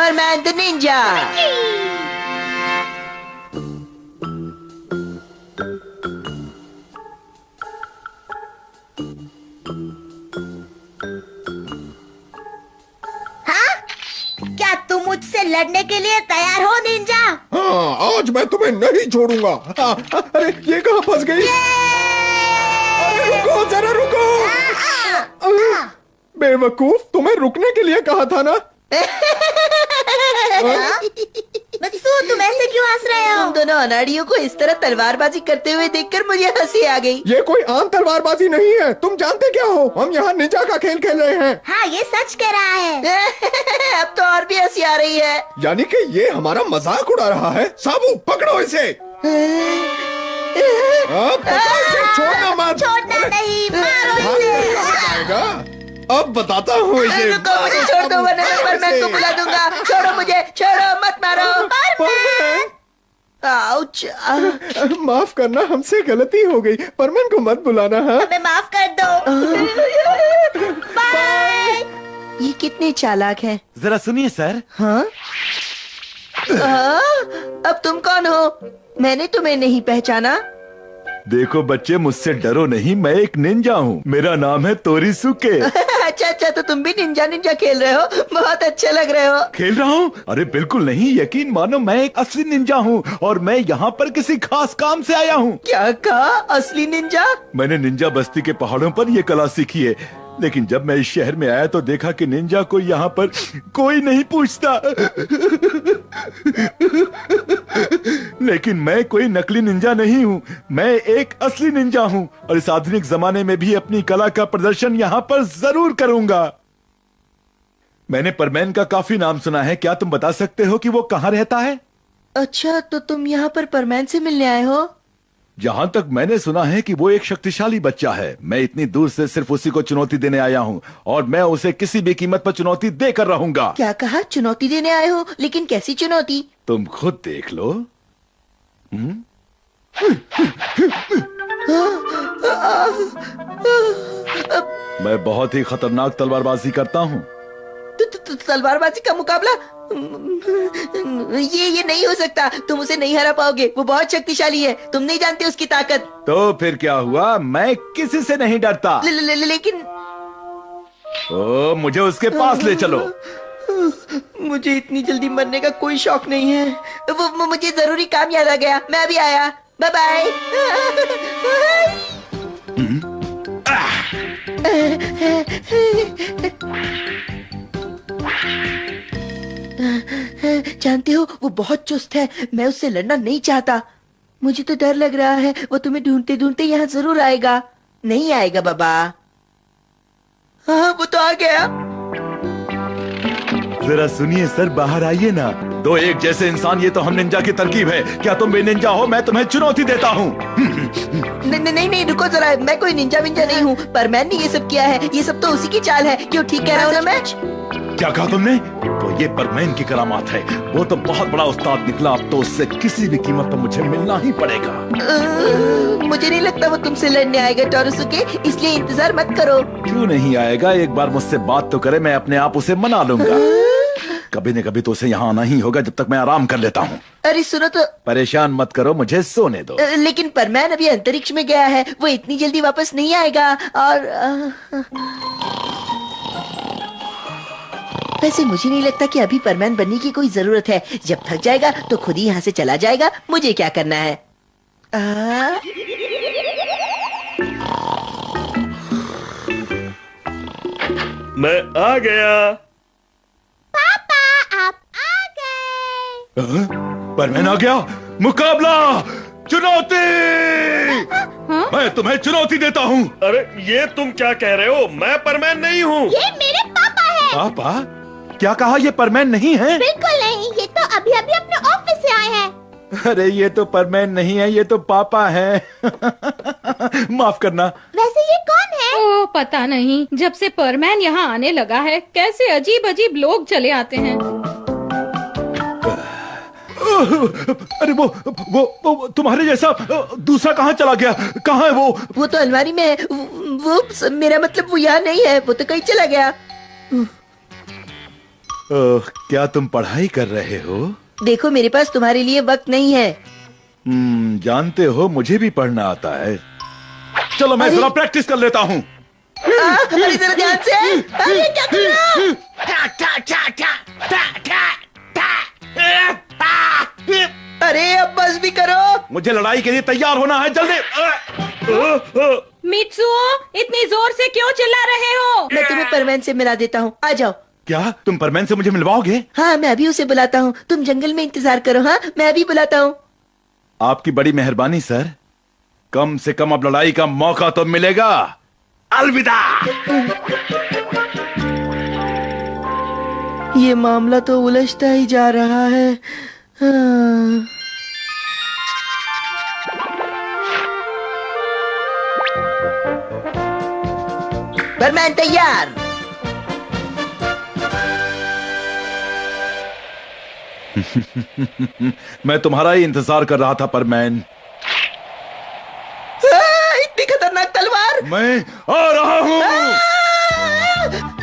परमैन the Ninja. क्या तुम मुझसे लड़ने के लिए तैयार हो निंजा? हाँ, आज मैं तुम्हें नहीं छोड़ूंगा। हाँ, अरे ये कहाँ फंस गई? अरे रुको, जरा रुको। बेवकूफ, तुम्हें रुकने के लिए कहा था ना। मत्सू, तुम ऐसे क्यों हंस रहे हो? तुम दोनों अनाड़ियों को इस तरह तलवारबाजी करते हुए देखकर मुझे हंसी आ गई। ये कोई आम तलवारबाजी नहीं है। तुम जानते क्या हो? हम यहाँ निंजा का खेल खेल रहे हैं। हाँ, ये सच कह रहा है। अब तो और भी हंसी आ रही है। यानी कि ये हमारा मजाक उड़ा रहा है। साबू, पकड़ो इसे। पकड़ो इसे, छोड़ना मत। छोड़ना नहीं, मारो इसे। जाएगा। अब बताता हूँ इसे। रुको, मुझे छोड़ दो वरना मैं परमैन को बुला दूंगा। छोड़ो मुझे, छोड़ो, मत मारो। परमैन! आउच। माफ करना, हमसे गलती हो गई। परमैन को मत बुलाना। हाँ, हमें माफ कर दो। बाय। ये कितने चालाक हैं। जरा सुनिए सर। हाँ? अब तुम कौन हो? मैंने तुम्हें नहीं पहचाना। देखो बच्चे, मुझसे डरो नहीं, मैं एक निंजा हूँ। मेरा नाम है तोरिसुके। अच्छा, तो तुम भी निंजा निंजा खेल रहे हो। बहुत अच्छे लग रहे हो। खेल रहा हूँ? अरे बिल्कुल नहीं, यकीन मानो मैं एक असली निंजा हूँ और मैं यहाँ पर किसी खास काम से आया हूँ। क्या कहा? असली निंजा? मैंने निंजा बस्ती के पहाड़ों पर ये कला सीखी है, लेकिन जब मैं इस शहर में आया तो देखा कि निंजा को यहाँ पर कोई नहीं पूछता। लेकिन मैं कोई नकली निंजा नहीं हूँ, मैं एक असली निंजा हूँ और इस आधुनिक जमाने में भी अपनी कला का प्रदर्शन यहाँ पर जरूर करूंगा। मैंने परमैन का काफी नाम सुना है, क्या तुम बता सकते हो कि वो कहाँ रहता है? अच्छा, तो तुम यहाँ पर परमैन से मिलने आए हो? जहां तक मैंने सुना है कि वो एक शक्तिशाली बच्चा है। मैं इतनी दूर से सिर्फ उसी को चुनौती देने आया हूँ और मैं उसे किसी भी कीमत पर चुनौती देकर रहूंगा। क्या कहा? चुनौती देने आए हो? लेकिन कैसी चुनौती? तुम खुद देख लो। मैं बहुत ही खतरनाक तलवारबाजी करता हूँ। तलवारबाजी का मुकाबला? ये नहीं हो सकता। तुम उसे नहीं हरा पाओगे। वो बहुत शक्तिशाली है। तुम नहीं जानते उसकी ताकत। तो फिर क्या हुआ? मैं किसी से नहीं डरता। लेकिन ओ, मुझे उसके पास ले चलो। मुझे इतनी जल्दी मरने का कोई शौक नहीं है। वो मुझे जरूरी काम याद आ गया। मैं अभी आया। Bye bye. जानते हो, वो बहुत चुस्त है। मैं उससे लड़ना नहीं चाहता। मुझे तो डर लग रहा है वो तुम्हें ढूंढते ढूंढते यहाँ जरूर आएगा। नहीं आएगा बाबा। हाँ, वो तो आ गया। जरा सुनिए सर, बाहर आइए ना। दो एक जैसे इंसान, ये तो हम निंजा की तरकीब है। क्या तुम भी निंजा हो? मैं तुम्हें चुनौती देता हूँ। नहीं, रुको जरा। मैं कोई निंजा विंजा नहीं हूँ। परमैन ने ये सब किया है। ये सब तो उसी की चाल है। क्यों, ठीक कह रहा हूँ ना मैं? क्या कहा तुमने? तो ये परमैन की करामात है। वो तो बहुत बड़ा उस्ताद निकला। अब तो उससे किसी भी कीमत पर मुझे मिलना ही पड़ेगा। मुझे नहीं लगता वो तुमसे लड़ने आएगा टोरिसुके, इसलिए इंतजार मत करो। क्यों नहीं आएगा? एक बार मुझसे बात तो करे, मैं अपने आप उसे मना लूंगा। कभी न कभी तो उसे यहाँ आना ही होगा, जब तक मैं आराम कर लेता हूँ। अरे सुनो तो। परेशान मत करो, मुझे सोने दो। लेकिन परमैन अभी अंतरिक्ष में गया है। वो इतनी जल्दी वापस नहीं आएगा। और वैसे मुझे नहीं लगता कि अभी परमैन बनने की कोई जरूरत है। जब थक जाएगा तो खुद ही यहाँ से चला जाएगा। मुझे क्या करना है? मैं आ गया। पापा, आप आ गए। परमैन आ गया। मुकाबला, चुनौती। मैं तुम्हें चुनौती देता हूँ। अरे ये तुम क्या कह रहे हो? मैं परमैन नहीं हूँ। ये मेरे पापा है। पापा? क्या कहा? ये परमैन नहीं है? बिल्कुल नहीं, ये तो अभी अभी अपने ऑफिस से आए हैं। अरे ये तो परमैन नहीं है, ये तो पापा है। माफ करना। वैसे ये कौन है? ओह, पता नहीं। जब से परमैन यहाँ आने लगा है, कैसे अजीब अजीब लोग चले आते हैं। अरे वो तुम्हारे जैसा दूसरा कहाँ चला गया? कहाँ है वो? वो तो अलमारी में है। वो मेरा मतलब वो यहाँ नहीं है। वो तो कहीं चला गया। क्या तुम पढ़ाई कर रहे हो? देखो मेरे पास तुम्हारे लिए वक्त नहीं है। जानते हो मुझे भी पढ़ना आता है। चलो मैं जरा प्रैक्टिस कर लेता हूँ। अरे जरा ध्यान से। अरे क्या कर रहे हो? अरे अब बस भी करो। मुझे लड़ाई के लिए तैयार होना है, जल्दी। मित्सुओ, इतनी जोर से क्यों चिल्ला रहे हो? मैं तुम्हें परमैन से मिला देता हूँ, आ जाओ। क्या तुम परमैन से मुझे मिलवाओगे? हाँ मैं अभी उसे बुलाता हूँ, तुम जंगल में इंतजार करो। हाँ मैं अभी बुलाता हूँ। आपकी बड़ी मेहरबानी सर। कम से कम अब लड़ाई का मौका तो मिलेगा। अलविदा। ये मामला तो उलझता ही जा रहा है। हाँ। परमैन तैयार। मैं तुम्हारा ही इंतजार कर रहा था परमैन। इतनी खतरनाक तलवार। मैं आ रहा हूँ।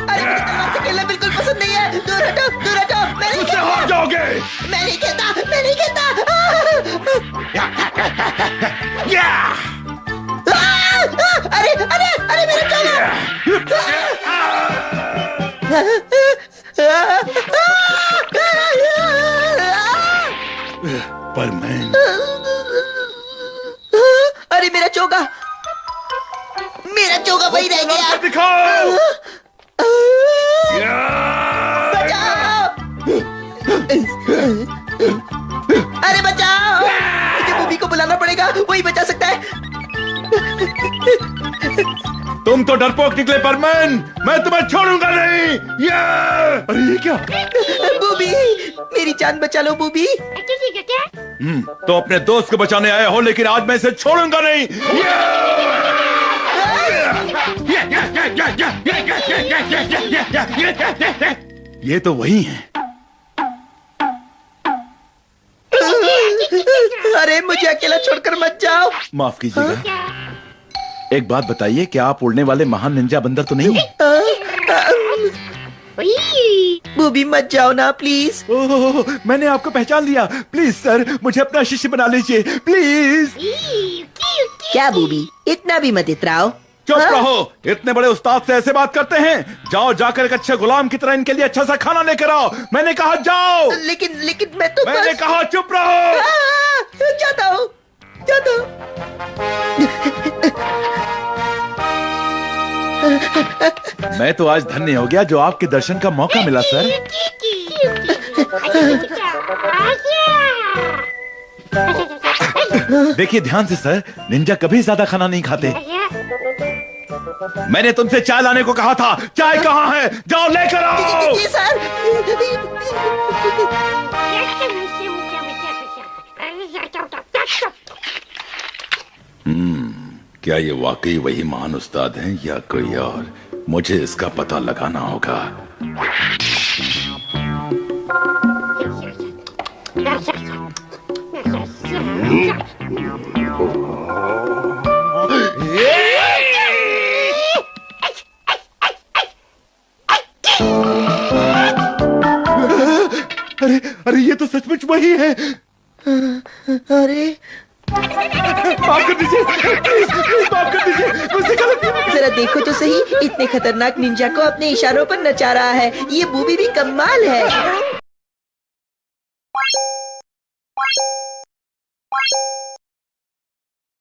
अरे मुझे तलवार से खेलना बिल्कुल पसंद नहीं है। दूर हटो, दूर हटो। मैं नहीं मुझसे खेलता। हार जाओगे। मैं नहीं खेलता, मैं नहीं खेलता। अरे अरे अरे मेरा परमैन। अरे मेरा चोगा, मेरा चोगा वही रह गया। दिखाओ। बचाओ। अरे बचाओ। मुझे बूबी को बुलाना पड़ेगा, वही बचा सकता है। तुम तो डरपोक निकले परमैन, मैं तुम्हें छोड़ूंगा नहीं। अरे ये क्या? बूबी, मेरी जान बचा लो बूबी। तो अपने दोस्त को बचाने आए हो, लेकिन आज मैं इसे छोड़ूंगा नहीं। ये तो वही है। अरे मुझे अकेला छोड़कर मत जाओ। माफ कीजिएगा। एक बात बताइए, क्या आप उड़ने वाले महान निंजा बंदर तो नहीं? बूबी मत जाओ ना प्लीज। ओह, मैंने आपको पहचान लिया। प्लीज सर, मुझे अपना शिष्य बना लीजिए प्लीज। क्या बूबी, इतना भी मत इतराओ। चुप रहो, इतने बड़े उस्ताद से ऐसे बात करते हैं? जाओ, जाकर एक अच्छे गुलाम की तरह इनके लिए अच्छा सा खाना लेकर आओ। मैंने कहा जाओ। लेकिन मैं तो मैंने कहा चुप रहो। जाता हूँ, जाता हूँ। मैं तो आज धन्य हो गया जो आपके दर्शन का मौका मिला सर। देखिए ध्यान से सर, निंजा कभी ज्यादा खाना नहीं खाते। मैंने तुमसे चाय लाने को कहा था, चाय कहाँ है? जाओ लेकर आओ। जी सर। क्या ये वाकई वही महान उस्ताद हैं या कोई और? मुझे इसका पता लगाना होगा। अरे अरे, ये तो सचमुच वही है। अरे माफ कर दीजिए, प्लीज माफ कर दीजिए, मुझसे गलती हो गई। जरा देखो तो सही, इतने खतरनाक निंजा को अपने इशारों पर नचा रहा है। ये बूबी भी कमाल है।